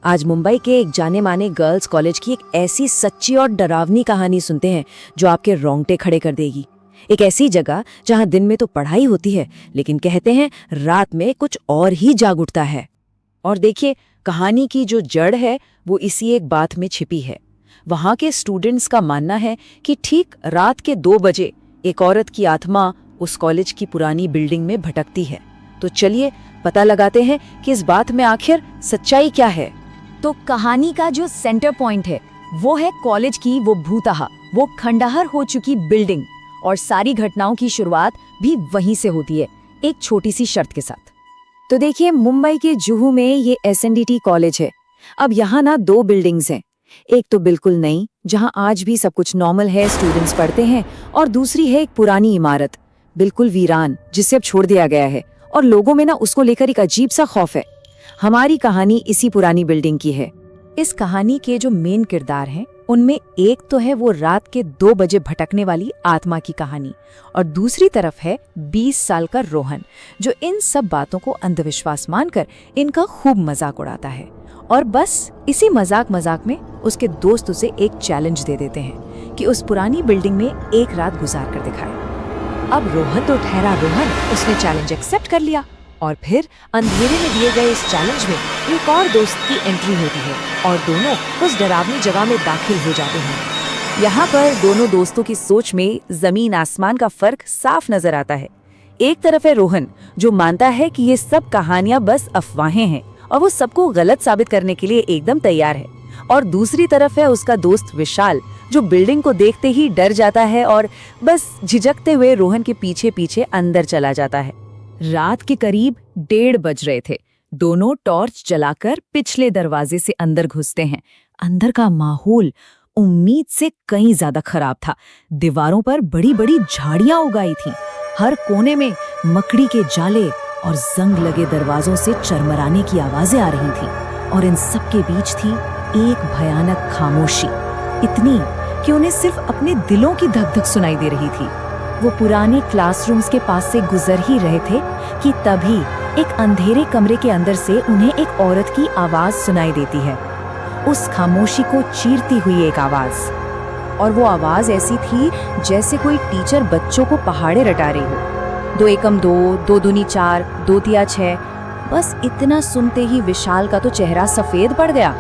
आज मुंबई के एक जाने माने गर्ल्स कॉलेज की एक ऐसी सच्ची और डरावनी कहानी सुनते हैं जो आपके रोंगटे खड़े कर देगी। एक ऐसी जगह जहां दिन में तो पढ़ाई होती है, लेकिन कहते हैं रात में कुछ और ही जाग उठता है। और देखिए, कहानी की जो जड़ है वो इसी एक बात में छिपी है। वहां के स्टूडेंट्स का मानना है कि ठीक रात के 2 बजे एक औरत की आत्मा उस कॉलेज की पुरानी बिल्डिंग में भटकती है। तो चलिए पता लगाते हैं कि इस बात में आखिर सच्चाई क्या है। तो कहानी का जो सेंटर पॉइंट है वो है कॉलेज की वो भूतहा, वो खंडहर हो चुकी बिल्डिंग। और सारी घटनाओं की शुरुआत भी वहीं से होती है, एक छोटी सी शर्त के साथ। तो देखिए, मुंबई के जुहू में ये SNDT कॉलेज है। अब यहाँ ना 2 बिल्डिंग्स हैं। एक तो बिल्कुल नई, जहाँ आज भी सब कुछ नॉर्मल है, स्टूडेंट्स पढ़ते हैं, और दूसरी है एक पुरानी इमारत, बिल्कुल वीरान, जिसे अब छोड़ दिया गया है। और लोगों में ना उसको लेकर एक अजीब सा खौफ है। हमारी कहानी इसी पुरानी बिल्डिंग की है। इस कहानी के जो मेन किरदार हैं उनमें एक तो है वो रात के 2 बजे भटकने वाली आत्मा की कहानी, और दूसरी तरफ है 20 साल का रोहन, जो इन सब बातों को अंधविश्वास मानकर इनका खूब मजाक उड़ाता है। और बस इसी मजाक में उसके दोस्त उसे एक चैलेंज दे देते हैं कि उस पुरानी बिल्डिंग में एक रात गुजार कर दिखाए। अब रोहन तो ठहरा रोहन, उसने चैलेंज एक्सेप्ट कर लिया। और फिर अंधेरे में दिए गए इस चैलेंज में एक और दोस्त की एंट्री होती है और दोनों उस डरावनी जगह में दाखिल हो जाते हैं। यहाँ पर दोनों दोस्तों की सोच में जमीन आसमान का फर्क साफ नजर आता है। एक तरफ है रोहन, जो मानता है कि ये सब कहानियां बस अफवाहें हैं और वो सबको गलत साबित करने के लिए एकदम तैयार है। और दूसरी तरफ है उसका दोस्त विशाल, जो बिल्डिंग को देखते ही डर जाता है और बस झिझकते हुए रोहन के पीछे पीछे अंदर चला जाता है। रात के करीब 1:30 बज रहे थे। दोनों टॉर्च जलाकर पिछले दरवाजे से अंदर घुसते हैं। अंदर का माहौल उम्मीद से कहीं ज्यादा खराब था। दीवारों पर बड़ी बड़ी झाड़ियां उगाई थीं। हर कोने में मकड़ी के जाले और जंग लगे दरवाजों से चरमराने की आवाजें आ रही थीं। और इन सब के बीच थी एक भयानक खामोशी, इतनी कि उन्हें सिर्फ अपने दिलों की धक-धक सुनाई दे रही थी। वो पुराने क्लासरूम्स के पास से गुजर ही रहे थे कि तभी एक अंधेरे कमरे के अंदर से उन्हें एक औरत की आवाज सुनाई देती है, उस खामोशी को चीरती हुई एक आवाज। और वो आवाज ऐसी थी जैसे कोई टीचर बच्चों को पहाड़े रटा रही हो। 2 एकम 2, 2 दूनी 4, 2 तिया 6। बस इतना सुनते ही विशाल का तो चेहरा सफेद पड़ गया।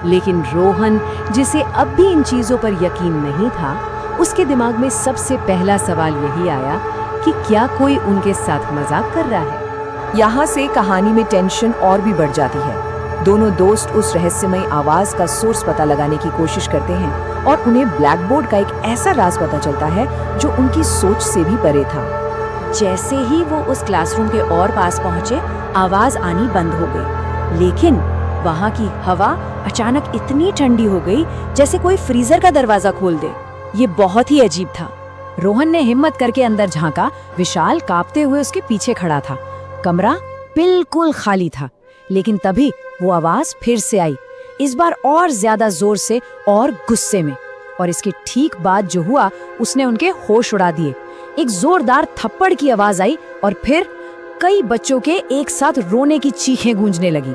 लेकिन रोहन, जिसे अब भी इन चीजों पर यकीन नहीं था, उसके दिमाग में सबसे पहला सवाल यही आया कि क्या कोई उनके साथ मजाक कर रहा है। यहाँ से कहानी में टेंशन और भी बढ़ जाती है। दोनों दोस्त उस रहस्यमय आवाज का सोर्स पता लगाने की कोशिश करते हैं और उन्हें ब्लैक बोर्ड का एक ऐसा राज पता चलता है जो उनकी सोच से भी परे था। जैसे ही वो उस क्लासरूम के और पास पहुंचे, आवाज आनी बंद हो गई। लेकिन वहाँ की हवा अचानक इतनी ठंडी हो गई जैसे कोई फ्रीजर का दरवाजा खोल दे। ये बहुत ही अजीब था। रोहन ने हिम्मत करके अंदर झांका। विशाल कांपते हुए उसके पीछे खड़ा था। कमरा बिल्कुल खाली था। लेकिन तभी वो आवाज फिर से आई, इस बार और ज्यादा जोर से और गुस्से में। और इसके ठीक बाद जो हुआ, उसने उनके होश उड़ा दिए। एक जोरदार थप्पड़ की आवाज आई और फिर कई बच्चों के एक साथ रोने की चीखें गूंजने लगी।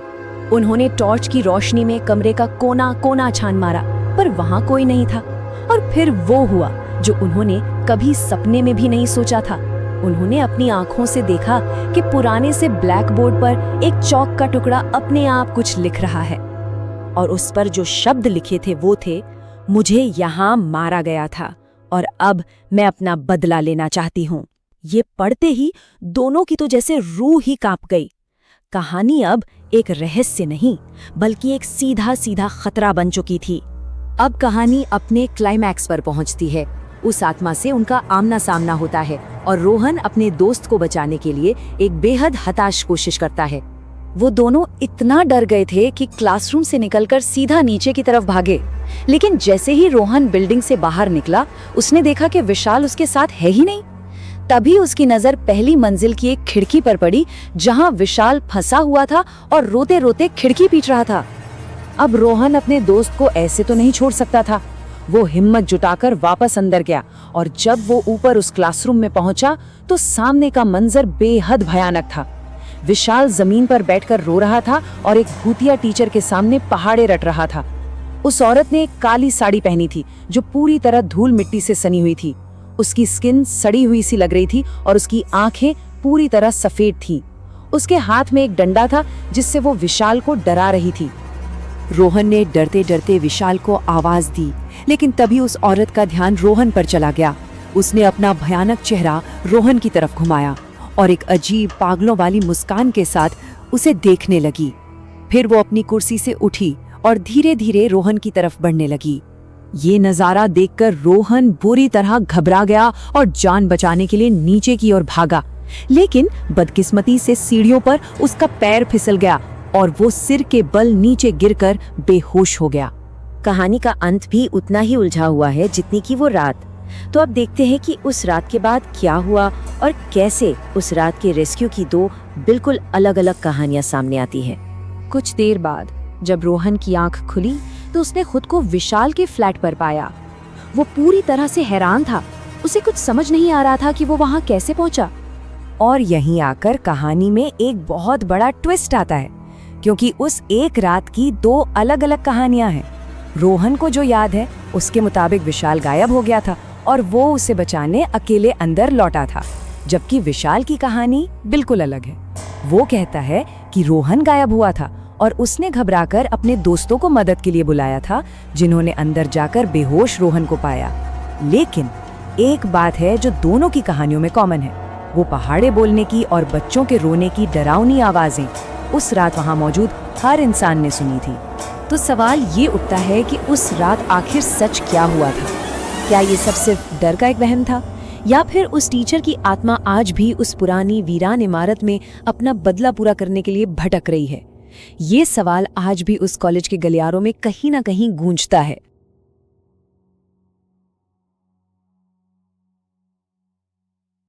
उन्होंने टॉर्च की रोशनी में कमरे का कोना कोना छान मारा, पर वहां कोई नहीं था। और फिर वो हुआ जो उन्होंने कभी सपने में भी नहीं सोचा था। उन्होंने अपनी आंखों से देखा कि पुराने से ब्लैक बोर्ड पर एक चौक का टुकड़ा अपने आप कुछ लिख रहा है। और उस पर जो शब्द लिखे थे वो थे, मुझे यहाँ मारा गया था और अब मैं अपना बदला लेना चाहती हूँ। ये पढ़ते ही दोनों की तो जैसे रूह ही कांप गई। कहानी अब एक रहस्य नहीं, बल्कि एक सीधा सीधा खतरा बन चुकी थी। अब कहानी अपने क्लाइमैक्स पर पहुंचती है। उस आत्मा से उनका आमना सामना होता है और रोहन अपने दोस्त को बचाने के लिए एक बेहद हताश कोशिश करता है। वो दोनों इतना डर गए थे कि क्लासरूम से निकलकर सीधा नीचे की तरफ भागे। लेकिन जैसे ही रोहन बिल्डिंग से बाहर निकला, उसने देखा कि विशाल उसके साथ है ही नहीं। तभी उसकी नजर पहली मंजिल की एक खिड़की पर पड़ी, जहां विशाल फंसा हुआ था और रोते रोते खिड़की पीट रहा था। अब रोहन अपने दोस्त को ऐसे तो नहीं छोड़ सकता था। वो हिम्मत जुटाकर वापस अंदर गया और जब वो ऊपर उस क्लासरूम में पहुंचा तो सामने का मंजर बेहद भयानक था। विशाल जमीन पर बैठकर रो रहा था और एक भूतिया टीचर के सामने पहाड़े रट रहा था। उस औरत ने एक काली साड़ी पहनी थी जो पूरी तरह धूल मिट्टी से सनी हुई थी। उसकी स्किन सड़ी हुई सी लग रही थी और उसकी आंखें पूरी तरह सफेद थीं। उसके हाथ में एक डंडा था जिससे वो विशाल को डरा रही थी। रोहन ने डरते डरते विशाल को आवाज दी, लेकिन तभी उस औरत का ध्यान रोहन पर चला गया। उसने अपना भयानक चेहरा रोहन की तरफ घुमाया और एक अजीब पागलों वाली मुस्कान के साथ उसे देखने लगी। फिर वो अपनी कुर्सी से उठी और धीरे धीरे रोहन की तरफ बढ़ने लगी। ये नजारा देखकर रोहन बुरी तरह घबरा गया और जान बचाने के लिए नीचे की ओर भागा, लेकिन बदकिस्मती से सीढ़ियों पर उसका पैर फिसल गया और वो सिर के बल नीचे गिरकर बेहोश हो गया। कहानी का अंत भी उतना ही उलझा हुआ है जितनी की वो रात। तो अब देखते हैं कि उस रात के बाद क्या हुआ और कैसे उस रात के रेस्क्यू की दो बिल्कुल अलग अलग कहानियां सामने आती हैं। कुछ देर बाद जब रोहन की आंख खुली तो उसने खुद को विशाल के फ्लैट पर पाया। वो पूरी तरह से हैरान था। उसे कुछ समझ नहीं आ रहा था कि वो वहां कैसे पहुंचा। और यहीं आकर कहानी में एक बहुत बड़ा ट्विस्ट आता है, क्योंकि उस एक रात की दो अलग अलग कहानियां हैं। रोहन को जो याद है उसके मुताबिक विशाल गायब हो गया था और वो उसे बचाने अकेले अंदर लौटा था, जबकि विशाल की कहानी बिल्कुल अलग है। वो कहता है कि रोहन गायब हुआ था और उसने घबराकर अपने दोस्तों को मदद के लिए बुलाया था, जिन्होंने अंदर जाकर बेहोश रोहन को पाया। लेकिन एक बात है जो दोनों की कहानियों में कॉमन है, वो पहाड़े बोलने की और बच्चों के रोने की डरावनी आवाजें उस रात वहां मौजूद हर इंसान ने सुनी थी। तो सवाल ये उठता है कि उस रात आखिर सच क्या हुआ था? क्या ये सब सिर्फ डर का एक वहम था, या फिर उस टीचर की आत्मा आज भी उस पुरानी वीरान इमारत में अपना बदला पूरा करने के लिए भटक रही है? ये सवाल आज भी उस कॉलेज के गलियारों में कहीं ना कहीं गूंजता है।